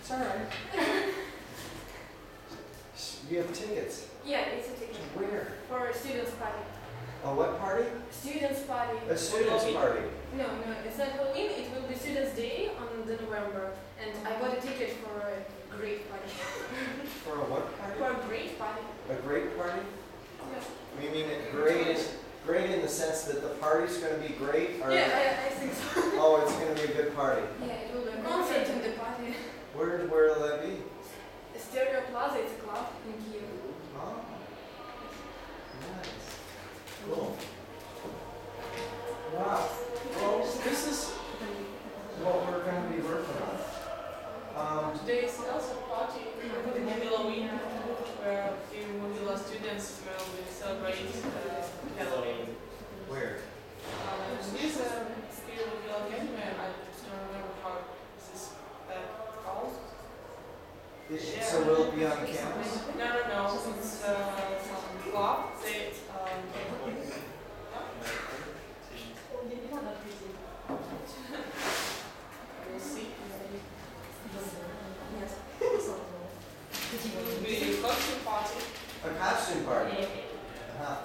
It's all right. You have tickets. Yeah, it's a ticket. Where? For a student's party. A what party? Student's party. A student's party. No, it's not Halloween. It will be Students' Day on the November, and I bought a ticket for a great party. For a what party? For a great party. A great party? Yes. You mean great in the sense that the party's going to be great? Or Yeah, I think so. Oh, it's going to be a good party. Yeah, it will be a concert in the party. Where will that be? Stereo Plaza, it's a club in Kiev. Oh, nice. Cool. Wow. Well, this is what we're going to be working on. Today is also a party for the Halloween, where a few Mozilla students will celebrate Halloween. Where? This is still NaUKMA. I don't remember how this is called. So will it be on campus? No. It's some club. We'll see. It will be a costume party. A costume party? Uh-huh.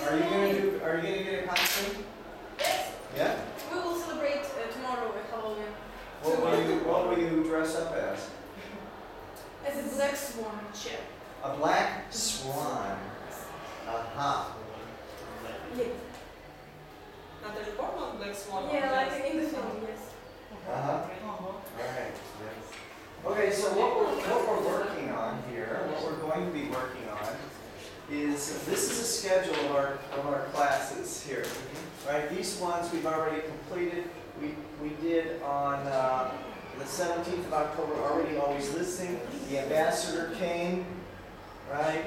Are you gonna get a costume? Yes. Yeah? We will celebrate tomorrow with Halloween. What will you dress up as? As a black swan chip. A black swan. Uh-huh. Yeah. Not the report on Black Swan. Yeah, like in the film, yes. Uh-huh. Alright. Okay, so what we're working on here, what we're going to be working on is this is a schedule of our classes here. Right? These ones we've already completed. We did on the 17th of October, already always listening. The ambassador came, right?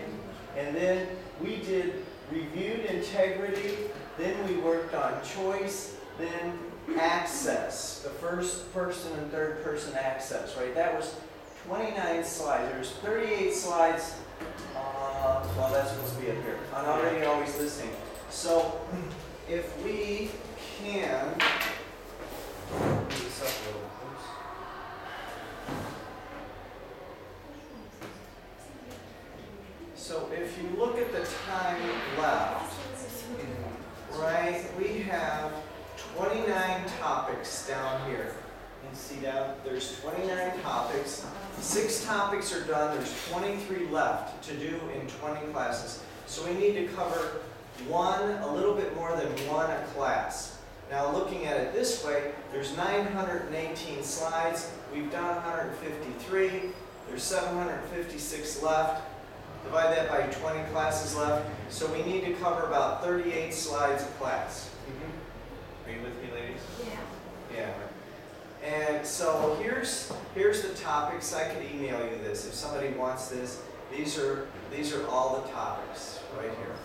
And then we did reviewed integrity, then we worked on choice, then access, the first person and third person access, right? That was 29 slides. There's 38 slides, well, that's supposed to be up here, on already always listening. So if we can, move this up a little, please. So if you look at the time left, right, we have 29 topics down here. You can see down, there's 29 topics. 6 topics are done, there's 23 left to do in 20 classes. So we need to cover a little bit more than one a class. Now looking at it this way, there's 918 slides, we've done 153, there's 756 left. Divide that by 20 classes left, so we need to cover about 38 slides a class. Are you with me, ladies? Yeah. Yeah. And so here's the topics. I could email you this if somebody wants this. These are all the topics right here.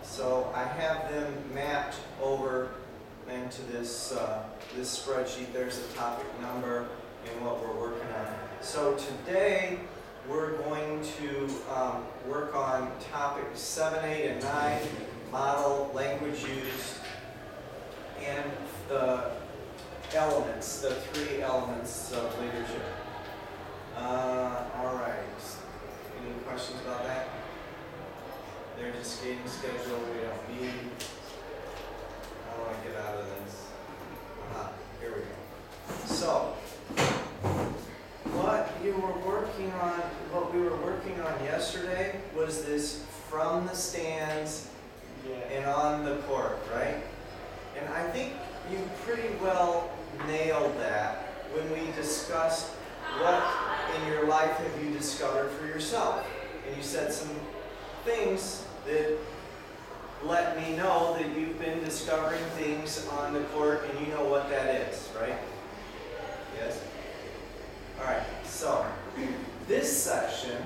So I have them mapped over into this this spreadsheet. There's the topic number and what we're working on. So today we're going to work on topics 7, 8, and 9, model, language used, and the elements, the 3 elements of leadership. All right. Any questions about that? There's a skating schedule we don't need. I want to get out of this. Here we go. So, what we were working on yesterday was this from the stands and on the court, right? And I think you pretty well nailed that when we discussed what in your life have you discovered for yourself. And you said some things that let me know that you've been discovering things on the court and you know what that is, right? Yes? All right, so this section,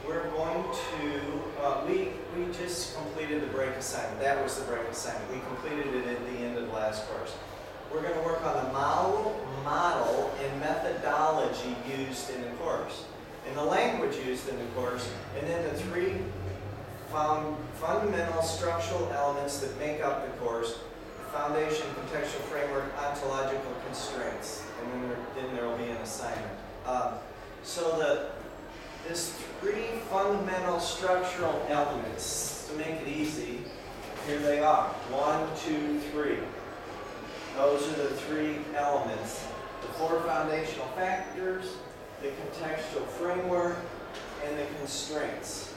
we're going to, we just completed the break assignment. That was the break assignment. We completed it at the end of the last course. We're going to work on the model and methodology used in the course, and the language used in the course, and then the 3 fundamental structural elements that make up the course: the foundation, contextual framework, ontological constraints, and then there will be an assignment. There's three fundamental structural elements. To make it easy, here they are. 1, 2, 3. Those are the three elements. The four foundational factors, the contextual framework, and the constraints.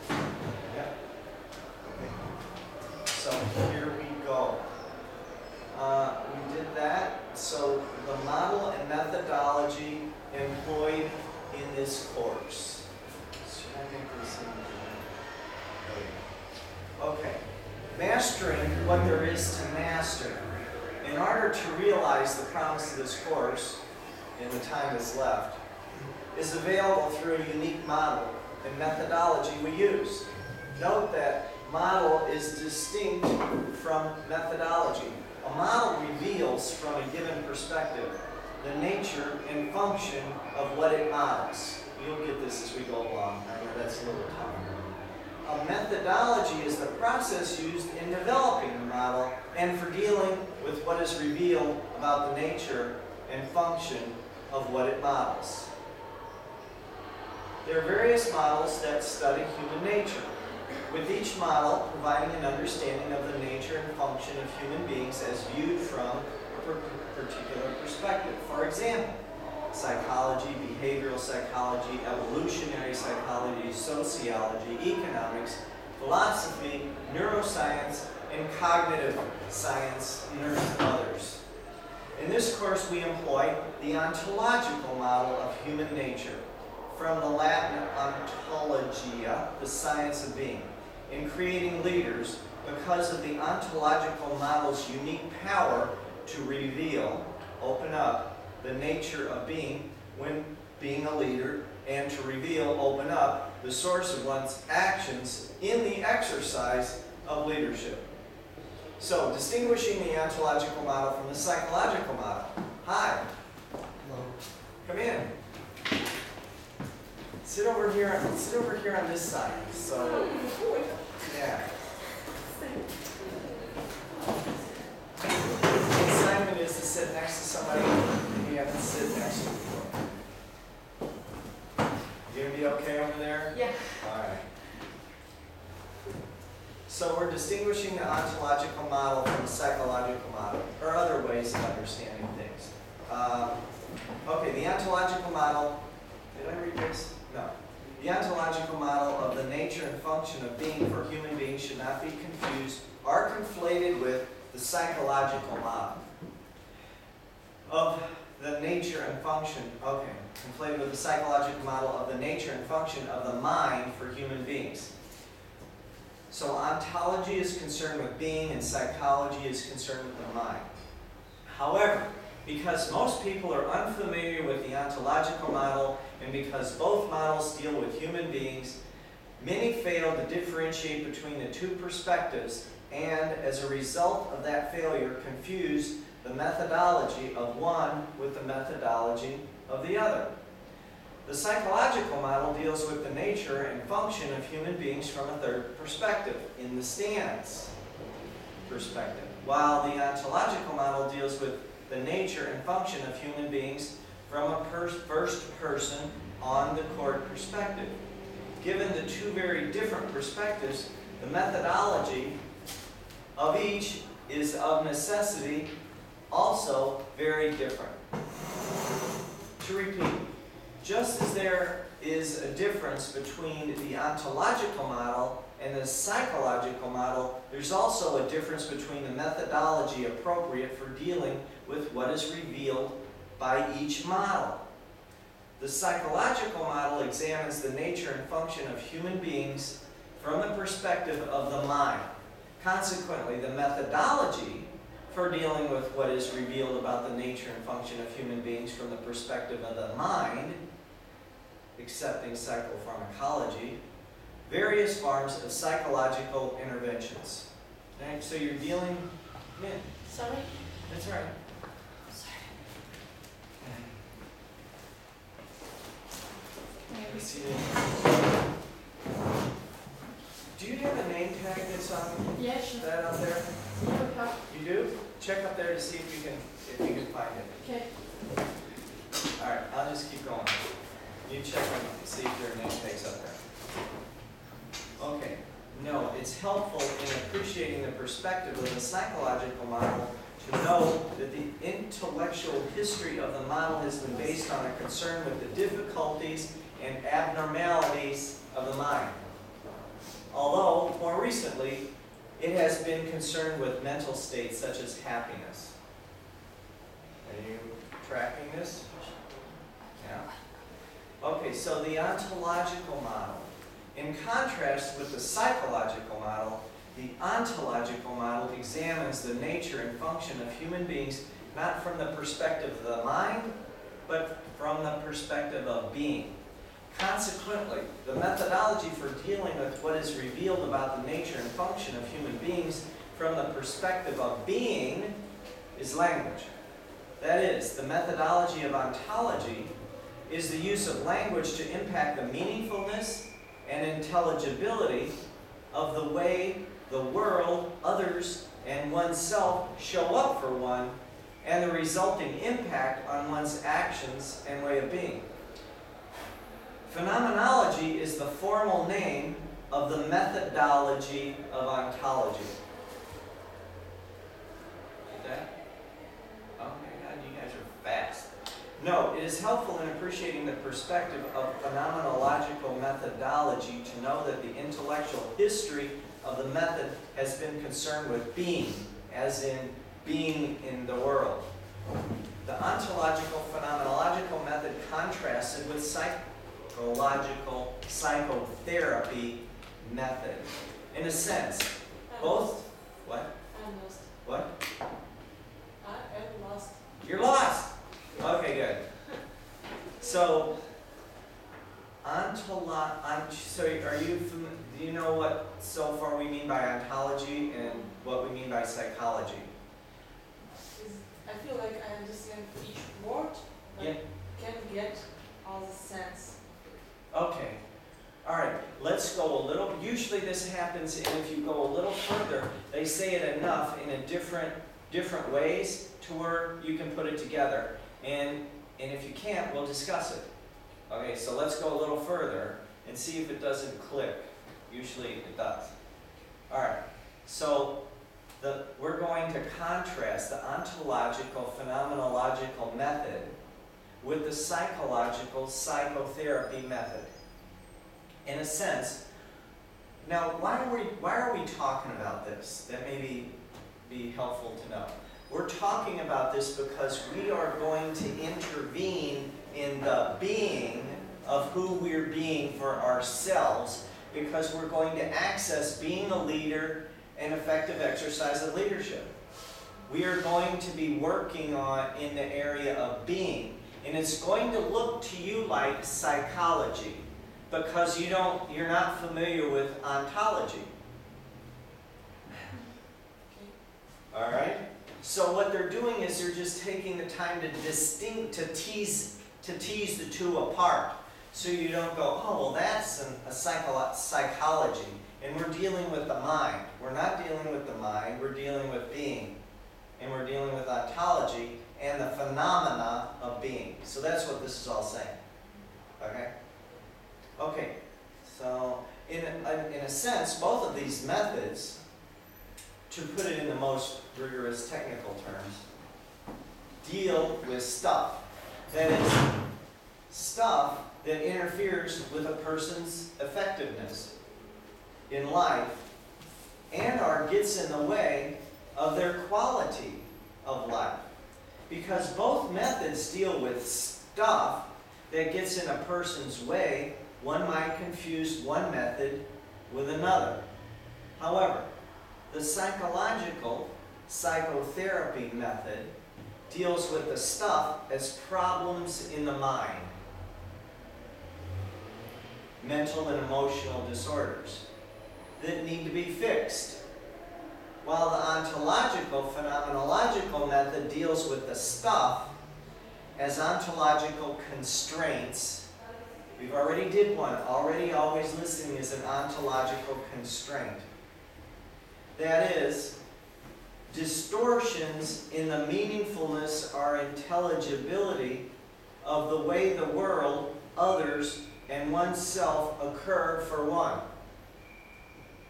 Yeah. Okay. So here we go. We did that. So the model and methodology employed in this course. Should I make this in? Okay. Mastering what there is to master. In order to realize the promise of this course, in the time that's left, is available through a unique model and methodology we use. Note that model is distinct from methodology. A model reveals from a given perspective the nature and function of what it models. You'll get this as we go along. I know that's a little tough. A methodology is the process used in developing the model and for dealing with what is revealed about the nature and function of what it models. There are various models that study human nature, with each model providing an understanding of the nature and function of human beings as viewed from a particular perspective. For example, psychology, behavioral psychology, evolutionary psychology, sociology, economics, philosophy, neuroscience, and cognitive science, and others. In this course, we employ the ontological model of human nature, from the Latin ontologia, the science of being, in creating leaders because of the ontological model's unique power to reveal, open up, the nature of being when being a leader, and to reveal, open up, the source of one's actions in the exercise of leadership. So, distinguishing the ontological model from the psychological model. Hi. Hello. Come in. Sit over here on this side. So, yeah. The assignment is to sit next to somebody you haven't sit next to before. You gonna be okay over there? Yeah. All right. So we're distinguishing the ontological model from the psychological model, or other ways of understanding things. Okay, the ontological model, did I read this? No. The ontological model of the nature and function of being for human beings should not be confused or conflated with the psychological model of the nature and function, conflated with the psychological model of the nature and function of the mind for human beings. So ontology is concerned with being and psychology is concerned with the mind. However, because most people are unfamiliar with the ontological model and because both models deal with human beings, many fail to differentiate between the two perspectives and, as a result of that failure, confuse the methodology of one with the methodology of the other. The psychological model deals with the nature and function of human beings from a third perspective, in the stance perspective, while the ontological model deals with the nature and function of human beings from a first person on the court perspective. Given the two very different perspectives, the methodology of each is of necessity also very different. To repeat, just as there is a difference between the ontological model and the psychological model, there's also a difference between the methodology appropriate for dealing with what is revealed by each model. The psychological model examines the nature and function of human beings from the perspective of the mind. Consequently, the methodology for dealing with what is revealed about the nature and function of human beings from the perspective of the mind, accepting psychopharmacology, various forms of psychological interventions. Right? So you're dealing, Sorry? That's right. Do you have a name tag that's on Yeah, sure. that up there? Yeah. You do? Check up there to see if you can find it. Okay. All right, I'll just keep going. You check and see if your name takes up there. Okay. No, it's helpful in appreciating the perspective of the psychological model to know that the intellectual history of the model has been based on a concern with the difficulties and abnormalities of the mind. Although, more recently, it has been concerned with mental states such as happiness. Are you tracking this? Yeah. Okay, so the ontological model. In contrast with the psychological model, the ontological model examines the nature and function of human beings not from the perspective of the mind, but from the perspective of being. Consequently, the methodology for dealing with what is revealed about the nature and function of human beings from the perspective of being is language. That is, the methodology of ontology is the use of language to impact the meaningfulness and intelligibility of the way the world, others, and oneself show up for one, and the resulting impact on one's actions and way of being. Phenomenology is the formal name of the methodology of ontology. Get that? Oh my God, you guys are fast. No, it is helpful in appreciating the perspective of phenomenological methodology to know that the intellectual history of the method has been concerned with being, as in being in the world. The ontological phenomenological method contrasted with psychological psychotherapy method. In a sense, both... What? I'm lost. What? I am lost. You're lost! Okay, good. So, so are you do you know what so far we mean by ontology and what we mean by psychology? I feel like I understand each word, but Yeah. can't get all the sense. Okay. All right. Let's go a little. Usually this happens, and if you go a little further, they say it enough in a different ways to where you can put it together. And if you can't, we'll discuss it. Okay, so let's go a little further and see if it doesn't click. Usually it does. All right, so we're going to contrast the ontological phenomenological method with the psychological psychotherapy method. In a sense, now why are we talking about this? That may be helpful to know. We're talking about this because we are going to intervene in the being of who we're being for ourselves, because we're going to access being a leader and effective exercise of leadership. We are going to be working on in the area of being, and it's going to look to you like psychology because you're not familiar with ontology. All right? So what they're doing is they're just taking the time to tease the two apart. So you don't go, oh, well, that's a psychology, and we're dealing with the mind. We're not dealing with the mind, we're dealing with being. And we're dealing with ontology and the phenomena of being. So that's what this is all saying. Okay? Okay, so in a sense, both of these methods, to put it in the most rigorous technical terms, deal with stuff. That is, stuff that interferes with a person's effectiveness in life and/or gets in the way of their quality of life. Because both methods deal with stuff that gets in a person's way, one might confuse one method with another. However, the psychological psychotherapy method deals with the stuff as problems in the mind, mental and emotional disorders that need to be fixed, while the ontological phenomenological method deals with the stuff as ontological constraints. We've already did one. Already always listening is an ontological constraint. That is, distortions in the meaningfulness or intelligibility of the way the world, others, and oneself occur for one.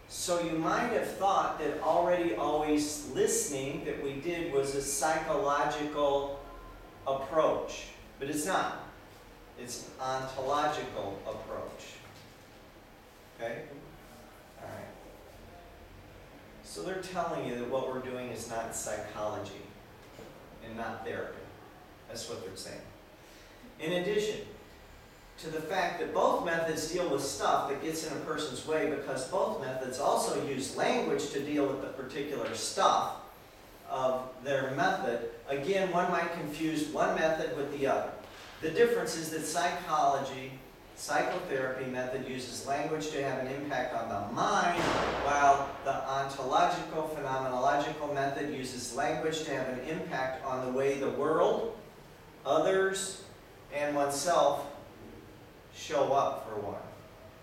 So you might have thought that already always listening that we did was a psychological approach, but it's not. It's an ontological approach. Okay? All right. So they're telling you that what we're doing is not psychology and not therapy. That's what they're saying. In addition to the fact that both methods deal with stuff that gets in a person's way, because both methods also use language to deal with the particular stuff of their method, again, one might confuse one method with the other. The difference is that psychotherapy method uses language to have an impact on the mind, while the ontological, phenomenological method uses language to have an impact on the way the world, others, and oneself show up for one.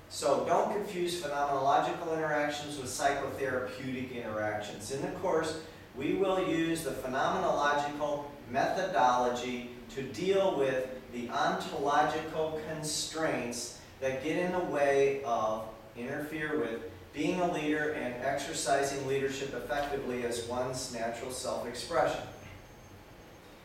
So don't confuse phenomenological interactions with psychotherapeutic interactions. In the course, we will use the phenomenological methodology to deal with the ontological constraints that get in the way of, interfere with, being a leader and exercising leadership effectively as one's natural self-expression.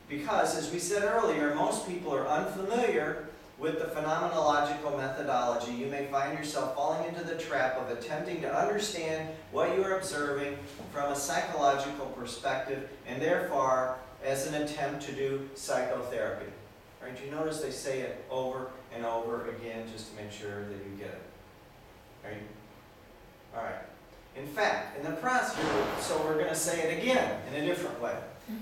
Because, as we said earlier, most people are unfamiliar with the phenomenological methodology. You may find yourself falling into the trap of attempting to understand what you are observing from a psychological perspective, and therefore as an attempt to do psychotherapy. Right? You notice they say it over and over again just to make sure that you get it. Right? All right. In fact, in the process, so we're going to say it again in a different way.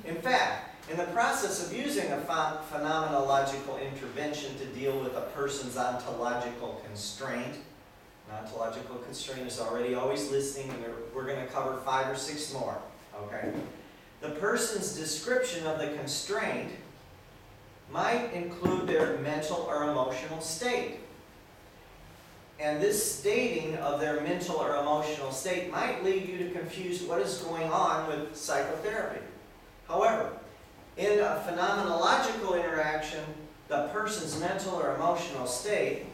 In fact, in the process of using a phenomenological intervention to deal with a person's ontological constraint, an ontological constraint is already always listening, and we're going to cover 5 or 6 more. Okay? The person's description of the constraint might include their mental or emotional state. And this stating of their mental or emotional state might lead you to confuse what is going on with psychotherapy. However, in a phenomenological interaction, the person's mental or emotional state,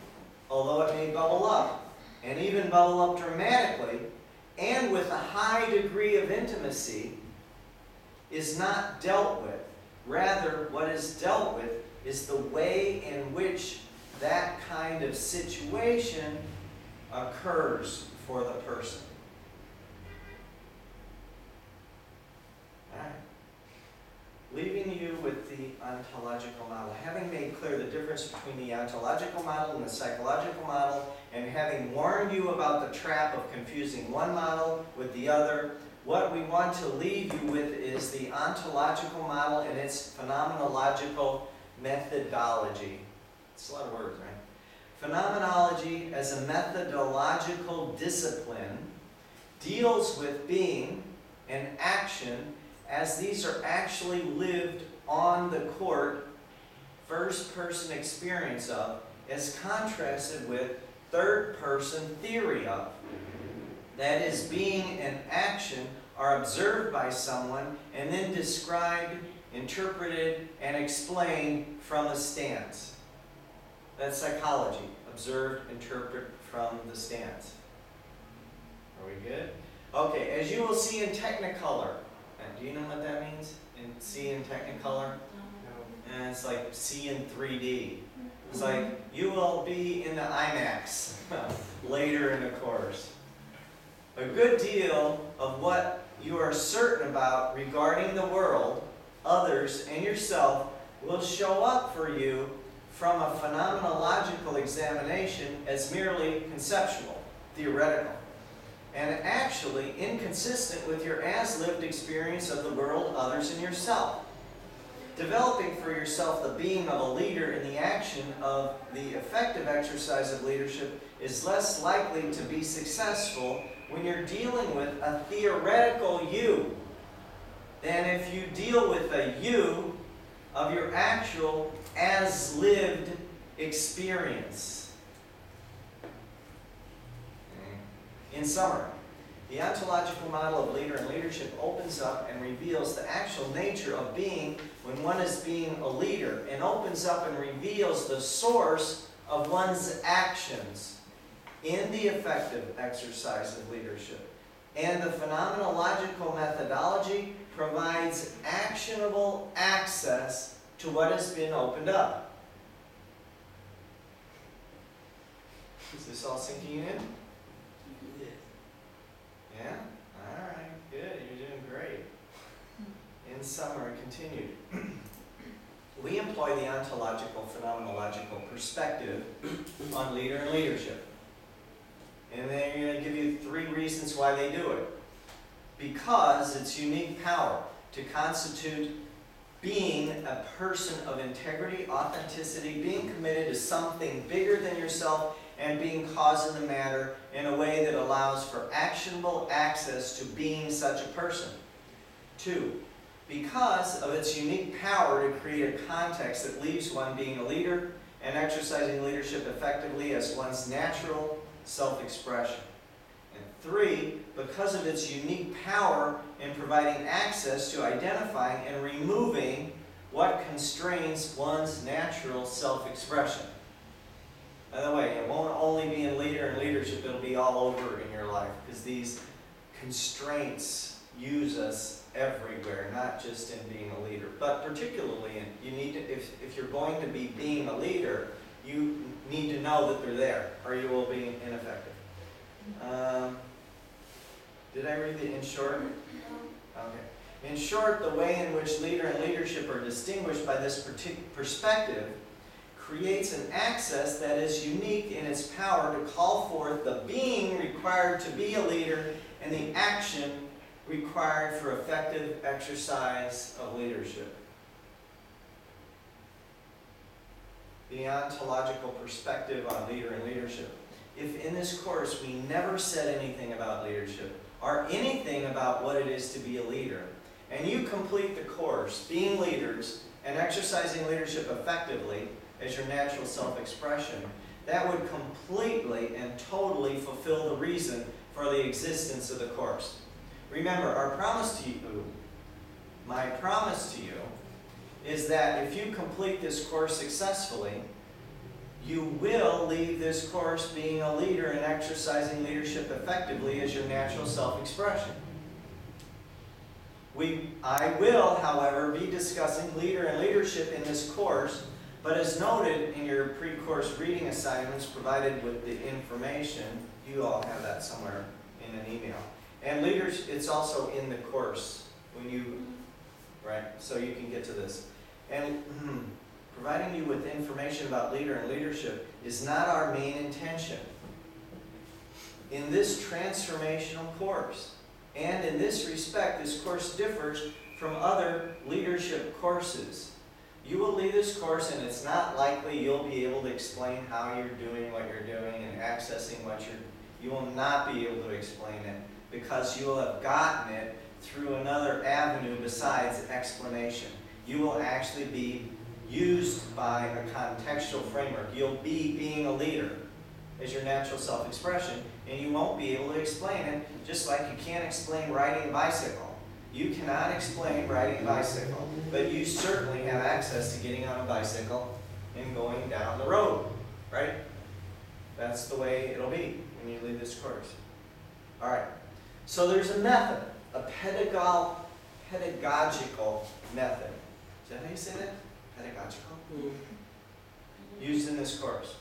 although it may bubble up, and even bubble up dramatically, and with a high degree of intimacy, is not dealt with. Rather, what is dealt with is the way in which that kind of situation occurs for the person. All right. Leaving you with the ontological model. Having made clear the difference between the ontological model and the psychological model, and having warned you about the trap of confusing one model with the other, what we want to leave you with is the ontological model and its phenomenological methodology. It's a lot of words, right? Phenomenology as a methodological discipline deals with being and action as these are actually lived on the court, first-person experience of, as contrasted with third-person theory of. That is, being and action are observed by someone and then described, interpreted, and explained from a stance. That's psychology. Observe, interpret from the stance. Are we good? Okay, as you will see in Technicolor. Do you know what that means? See in Technicolor? No. And it's like see in 3D. It's like you will be in the IMAX later in the course. A good deal of what you are certain about regarding the world, others, and yourself will show up for you from a phenomenological examination as merely conceptual, theoretical, and actually inconsistent with your as-lived experience of the world, others, and yourself. Developing for yourself the being of a leader in the action of the effective exercise of leadership is less likely to be successful when you're dealing with a theoretical you than if you deal with a you of your actual as-lived experience. In summary, the ontological model of leader and leadership opens up and reveals the actual nature of being when one is being a leader, and opens up and reveals the source of one's actions in the effective exercise of leadership. And the phenomenological methodology provides actionable access to what has been opened up. Is this all sinking in? Yeah? All right, good. You're doing great. In summary, continued. We employ the ontological phenomenological perspective on leader and leadership. And they're going to give you 3 reasons why they do it. Because its unique power to constitute being a person of integrity, authenticity, being committed to something bigger than yourself, and being cause in the matter in a way that allows for actionable access to being such a person. 2, because of its unique power to create a context that leaves one being a leader and exercising leadership effectively as one's natural self-expression. And 3, because of its unique power in providing access to identifying and removing what constrains one's natural self-expression. By the way, it won't only be in leader and leadership, it'll be all over in your life, because these constraints use us everywhere, not just in being a leader, but particularly in, you need to, if you're going to be being a leader, you need to know that they're there, or you will be ineffective. Did I read it in short? Okay. In short, the way in which leader and leadership are distinguished by this perspective creates an access that is unique in its power to call forth the being required to be a leader and the action required for effective exercise of leadership. The ontological perspective on leader and leadership. If in this course we never said anything about leadership or anything about what it is to be a leader, and you complete the course, being leaders and exercising leadership effectively as your natural self-expression, that would completely and totally fulfill the reason for the existence of the course. Remember, our promise to you, my promise to you, is that if you complete this course successfully, you will leave this course being a leader and exercising leadership effectively as your natural self-expression. I will, however, be discussing leader and leadership in this course, but as noted in your pre-course reading assignments provided with the information, you all have that somewhere in an email. And leaders, it's also in the course when you, right, so you can get to this. And providing you with information about leader and leadership is not our main intention. In this transformational course, and in this respect, this course differs from other leadership courses. You will leave this course and it's not likely you'll be able to explain how you're doing what you're doing and accessing what you will not be able to explain it because you will have gotten it through another avenue besides explanation. You will actually be used by a contextual framework. You'll be being a leader as your natural self-expression, and you won't be able to explain it, just like you can't explain riding a bicycle. You cannot explain riding a bicycle, but you certainly have access to getting on a bicycle and going down the road, right? That's the way it'll be when you leave this course. All right, so there's a method, a pedagogical method. Is that how you say that? Pedagogical? Used in this course.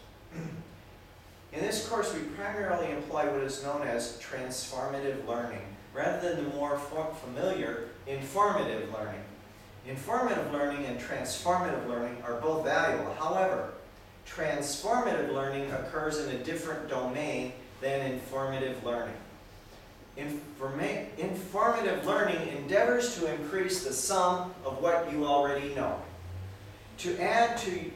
In this course, we primarily employ what is known as transformative learning, rather than the more familiar informative learning. Informative learning and transformative learning are both valuable. However, transformative learning occurs in a different domain than informative learning. Informative learning endeavors to increase the sum of what you already know, to add to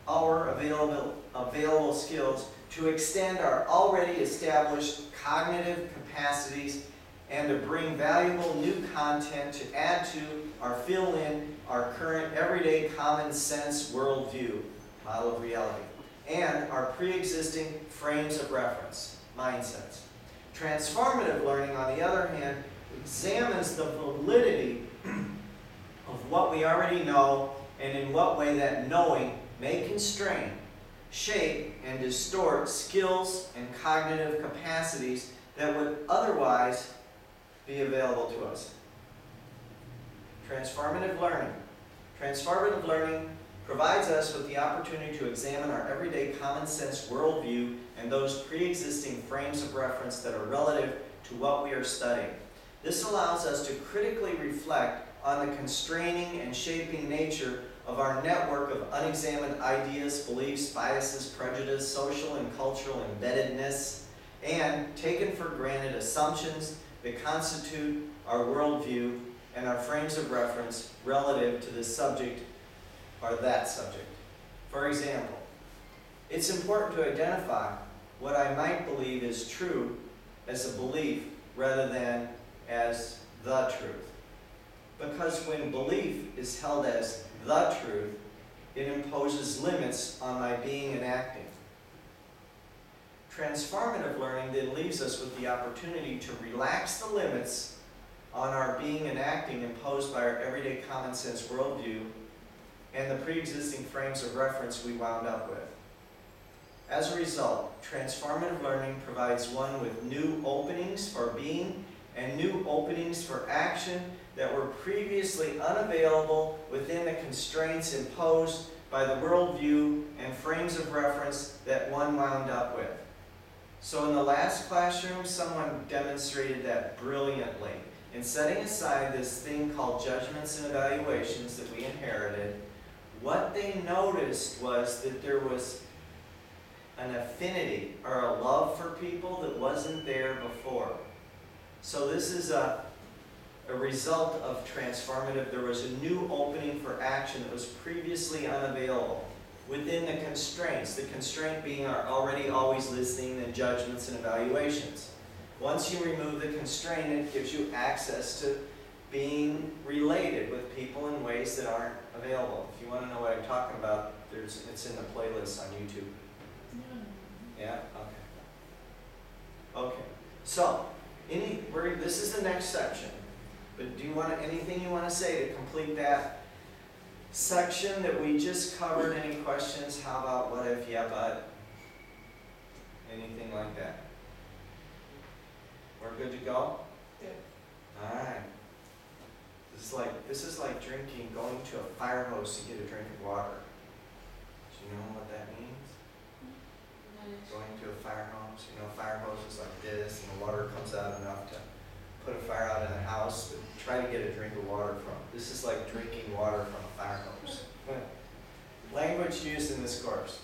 our available skills, to extend our already established cognitive capacities, and to bring valuable new content to add to or fill in our current everyday common sense worldview, model of reality, and our pre-existing frames of reference, mindsets. Transformative learning, on the other hand, examines the validity of what we already know and in what way that knowing may constrain shape and distort skills and cognitive capacities that would otherwise be available to us. Transformative learning. Transformative learning provides us with the opportunity to examine our everyday common sense worldview and those pre-existing frames of reference that are relative to what we are studying. This allows us to critically reflect on the constraining and shaping nature of our network of unexamined ideas, beliefs, biases, prejudice, social and cultural embeddedness, and taken for granted assumptions that constitute our worldview and our frames of reference relative to this subject or that subject. For example, it's important to identify what I might believe is true as a belief rather than as the truth. Because when belief is held as the truth, it imposes limits on my being and acting. Transformative learning then leaves us with the opportunity to relax the limits on our being and acting imposed by our everyday common sense worldview and the pre-existing frames of reference we wound up with. As a result, transformative learning provides one with new openings for being and new openings for action that were previously unavailable within the constraints imposed by the worldview and frames of reference that one wound up with. So in the last classroom, someone demonstrated that brilliantly. In setting aside this thing called judgments and evaluations that we inherited, what they noticed was that there was an affinity or a love for people that wasn't there before. So this is a result of transformative. There was a new opening for action that was previously unavailable within the constraints, the constraint being our already always listening and judgments and evaluations. Once you remove the constraint, it gives you access to being related with people in ways that aren't available. If you want to know what I'm talking about, it's in the playlist on YouTube. Yeah? Okay. Okay. So, this is the next section. But do you want anything you want to say to complete that section that we just covered? Any questions? How about what if, yeah, but? Anything like that? We're good to go? Yeah. Alright. This is like going to a fire hose to get a drink of water. Do you know what that means? Going to a fire hose. You know, a fire hose is like this, and the water comes out enough to put a fire out in a house, but try to get a drink of water from. This is like drinking water from a fire hose. Language used in this course.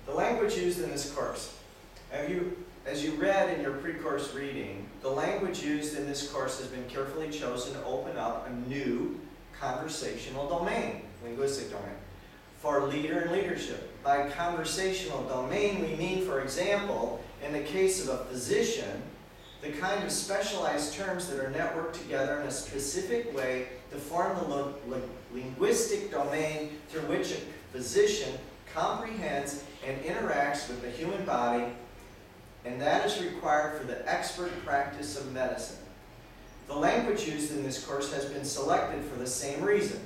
The language used in this course. As you read in your pre-course reading, the language used in this course has been carefully chosen to open up a new conversational domain, linguistic domain, for leader and leadership. By conversational domain, we mean, for example, in the case of a physician, the kind of specialized terms that are networked together in a specific way to form the linguistic domain through which a physician comprehends and interacts with the human body, and that is required for the expert practice of medicine. The language used in this course has been selected for the same reason.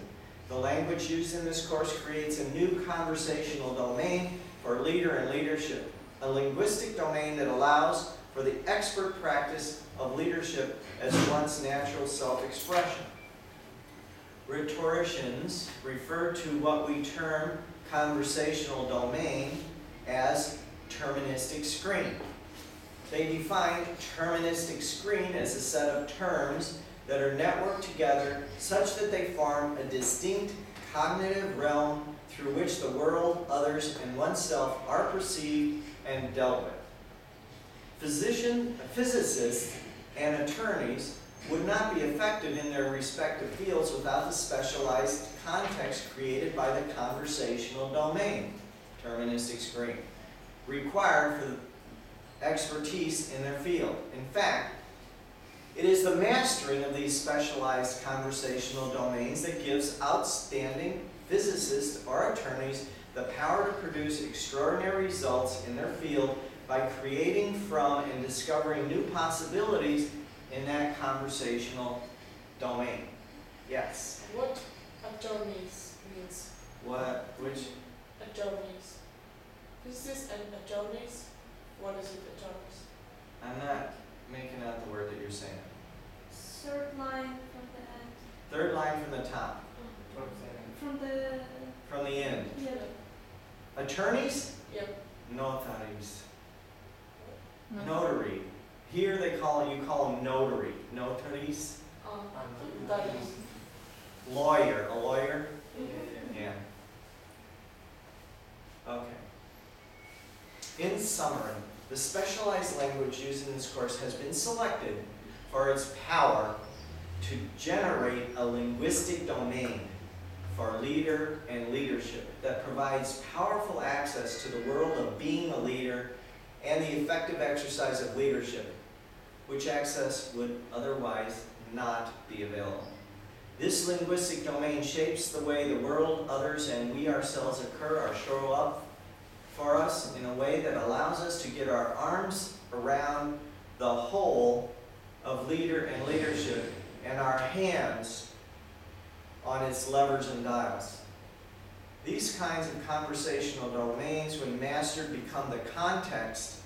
The language used in this course creates a new conversational domain for leader and leadership, a linguistic domain that allows for the expert practice of leadership as one's natural self-expression. Rhetoricians refer to what we term conversational domain as terministic screen. They define terministic screen as a set of terms that are networked together such that they form a distinct cognitive realm through which the world, others, and oneself are perceived and dealt with. Physicists and attorneys would not be effective in their respective fields without the specialized context created by the conversational domain, terministic screen, required for expertise in their field. In fact, it is the mastering of these specialized conversational domains that gives outstanding physicists or attorneys the power to produce extraordinary results in their field by creating from and discovering new possibilities in that conversational domain. Yes? What attorneys means? What? Which? Attorneys. Is this attorneys? What is it, attorneys? I'm not making out the word that you're saying. Third line from the end. Third line from the top. From the From the end. yeah. Attorneys? Yep. Notaries. Notary. Here they call you call them notary. Notaries. That is. Lawyer. A lawyer? Yeah. Okay. In summary, the specialized language used in this course has been selected for its power to generate a linguistic domain for leader and leadership that provides powerful access to the world of being a leader and the effective exercise of leadership, which access would otherwise not be available. This linguistic domain shapes the way the world, others, and we ourselves occur or show up for us in a way that allows us to get our arms around the whole of leader and leadership and our hands on its levers and dials. These kinds of conversational domains, when mastered, become the context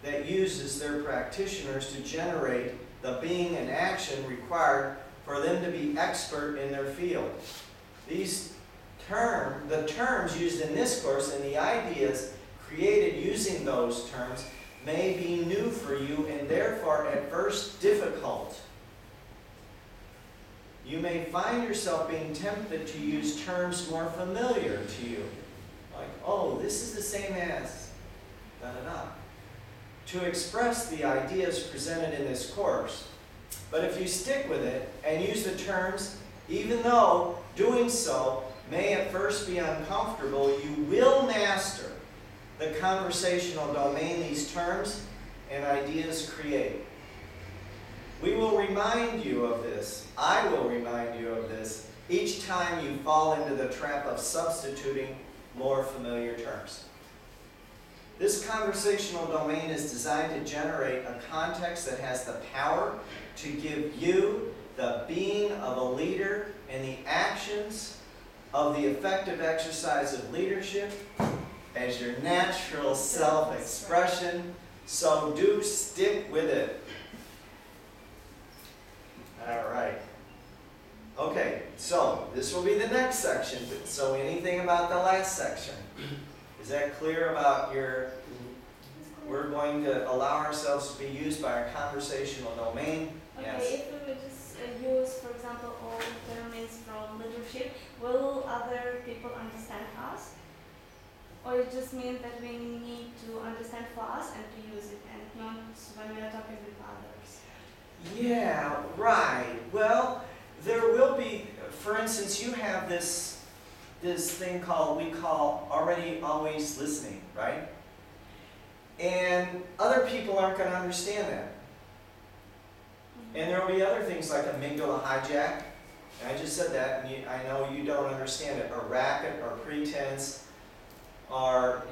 that uses their practitioners to generate the being and action required for them to be expert in their field. The terms used in this course and the ideas created using those terms may be new for you and therefore at first difficult. You may find yourself being tempted to use terms more familiar to you. Like, oh, this is the same as da-da-da. To express the ideas presented in this course. But if you stick with it and use the terms, even though doing so may at first be uncomfortable, you will master the conversational domain these terms and ideas create. We will remind you of this. I will remind you of this each time you fall into the trap of substituting more familiar terms. This conversational domain is designed to generate a context that has the power to give you the being of a leader and the actions of the effective exercise of leadership as your natural self-expression. So do stick with it. All right. Okay, so this will be the next section. So anything about the last section? Is that clear about your... We're going to allow ourselves to be used by our conversational domain. Okay, Yes. if we would just use, for example, all terms from leadership, will other people understand us? Or it just means that we need to understand for us and to use it, and not when we are talking with others? Yeah, right. Well, there will be, for instance, you have this thing we call already always listening, right? And other people aren't going to understand that. And there will be other things like amygdala hijack. And I just said that, and I know you don't understand it. Or racket, or pretense, or,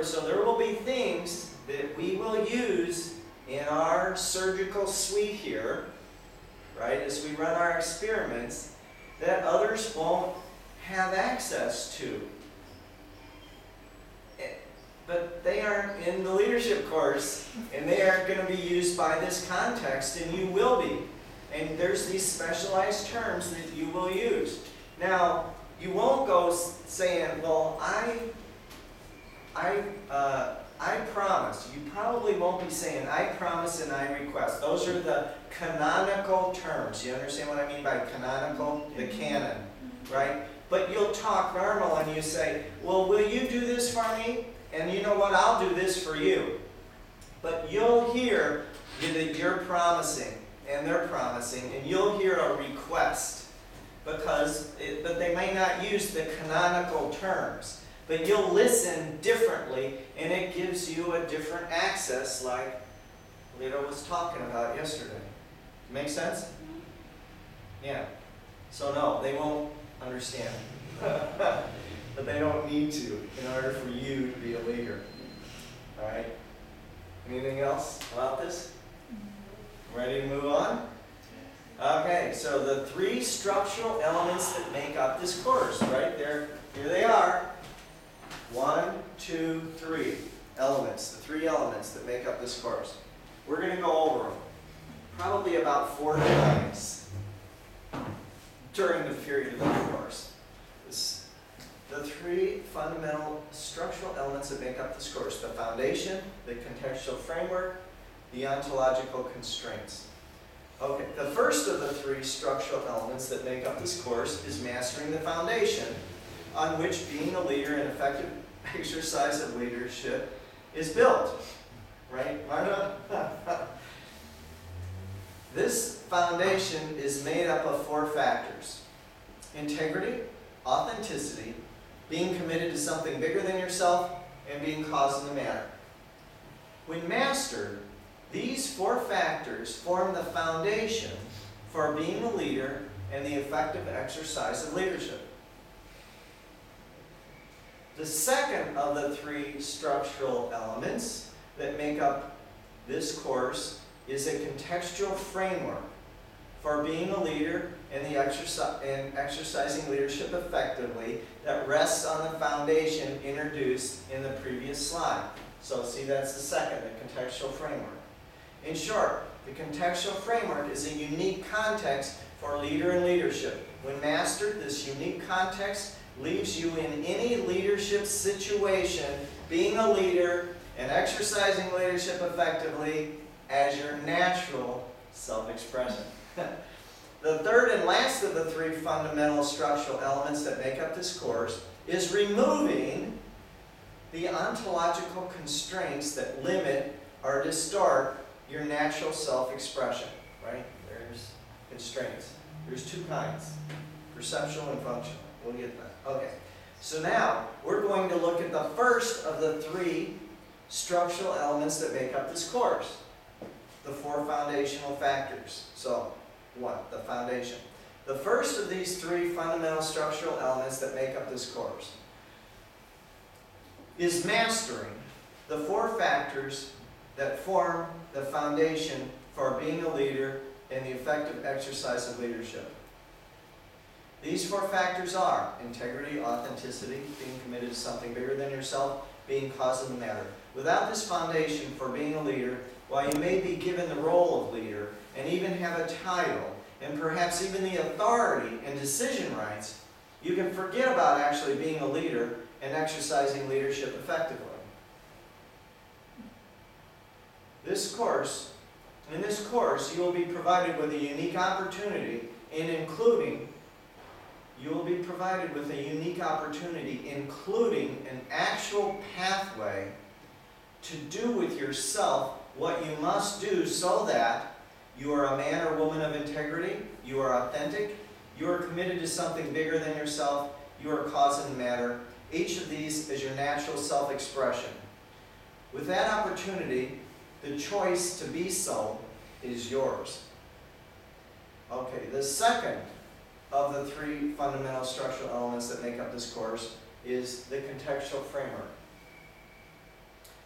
so there will be things that we will use in our surgical suite here, right, as we run our experiments, that others won't have access to. But they aren't in the leadership course, and they aren't going to be used by this context, and you will be. And there's these specialized terms that you will use. Now, you won't go saying, well, I promise. You probably won't be saying, I promise and I request. Those are the canonical terms. You understand what I mean by canonical? The canon, right? But you'll talk normal and you say, well, will you do this for me? And you know what? I'll do this for you. But you'll hear that you're promising and they're promising, and you'll hear a request but they may not use the canonical terms. But you'll listen differently, and it gives you a different access, like Lita was talking about yesterday. Make sense? Yeah. So no, they won't understand. But they don't need to in order for you to be a leader. All right? Anything else about this? Ready to move on? Okay, so the three structural elements that make up this course, right there, here they are. 1, 2, 3. elements, the 3 elements that make up this course. We're going to go over them probably about 4 times during the period of the course. The 3 fundamental structural elements that make up this course: the foundation, the contextual framework, the ontological constraints. Okay, the first of the 3 structural elements that make up this course is mastering the foundation, on which being a leader and effective exercise of leadership is built. Right, Marta? This foundation is made up of 4 factors: integrity, authenticity, being committed to something bigger than yourself, and being cause in the matter. When mastered, these 4 factors form the foundation for being a leader and the effective exercise of leadership. The second of the 3 structural elements that make up this course is a contextual framework for being a leader and exercising leadership effectively that rests on the foundation introduced in the previous slide. So see, that's the second, the contextual framework. In short, the contextual framework is a unique context for leader and leadership. When mastered, this unique context leaves you in any leadership situation being a leader and exercising leadership effectively as your natural self-expression. The third and last of the 3 fundamental structural elements that make up this course is removing the ontological constraints that limit or distort your natural self-expression. Right? There's constraints. There's 2 kinds: perceptual and functional. We'll get that. Okay. So now we're going to look at the first of the 3 structural elements that make up this course: the 4 foundational factors. So, what? The foundation. The first of these 3 fundamental structural elements that make up this course is mastering the 4 factors that form the foundation for being a leader and the effective exercise of leadership. These 4 factors are integrity, authenticity, being committed to something bigger than yourself, being cause of the matter. Without this foundation for being a leader, while you may be given the role of leader and even have a title and perhaps even the authority and decision rights, you can forget about actually being a leader and exercising leadership effectively. In this course, you will be provided with a unique opportunity including an actual pathway to do with yourself what you must do so that you are a man or woman of integrity, you are authentic, you are committed to something bigger than yourself, you are cause and matter. Each of these is your natural self-expression. With that opportunity, the choice to be so is yours. Okay, the second of the 3 fundamental structural elements that make up this course is the contextual framework.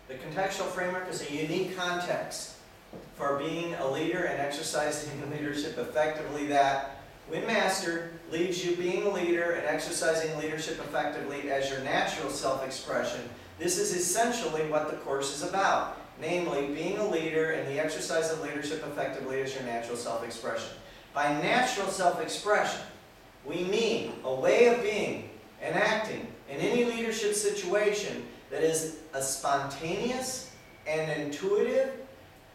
The contextual framework is a unique context for being a leader and exercising leadership effectively that, when mastered, leaves you being a leader and exercising leadership effectively as your natural self-expression. This is essentially what the course is about, namely being a leader and the exercise of leadership effectively as your natural self-expression. By natural self-expression, we mean a way of being and acting in any leadership situation that is a spontaneous and intuitive,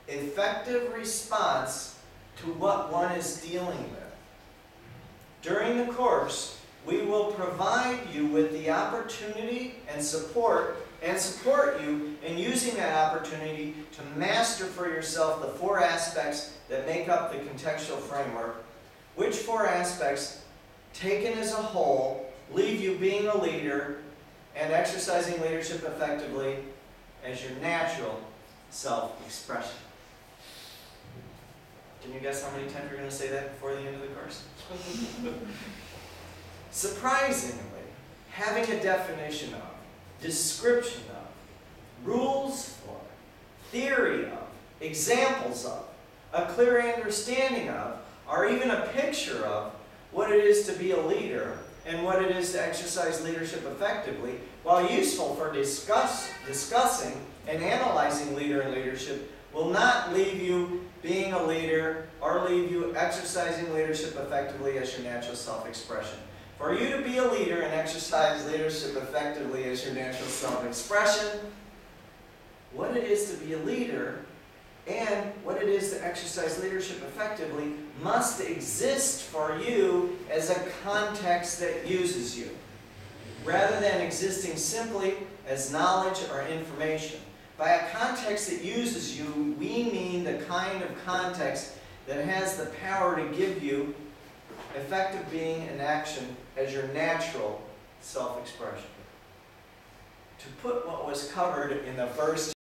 effective response to what one is dealing with. During the course, we will provide you with the opportunity and support you in using that opportunity to master for yourself the 4 aspects that make up the contextual framework, which 4 aspects, taken as a whole, leave you being a leader and exercising leadership effectively as your natural self-expression. Can you guess how many times we're going to say that before the end of the course? Surprisingly, having a definition of, description of, rules for, theory of, examples of, a clear understanding of, or even a picture of what it is to be a leader and what it is to exercise leadership effectively, while useful for discussing and analyzing leader and leadership, will not leave you being a leader or leave you exercising leadership effectively as your natural self-expression. For you to be a leader and exercise leadership effectively as your natural self-expression, what it is to be a leader and what it is to exercise leadership effectively must exist for you as a context that uses you, rather than existing simply as knowledge or information. By a context that uses you, we mean the kind of context that has the power to give you effective being and action as your natural self-expression. To put what was covered in the first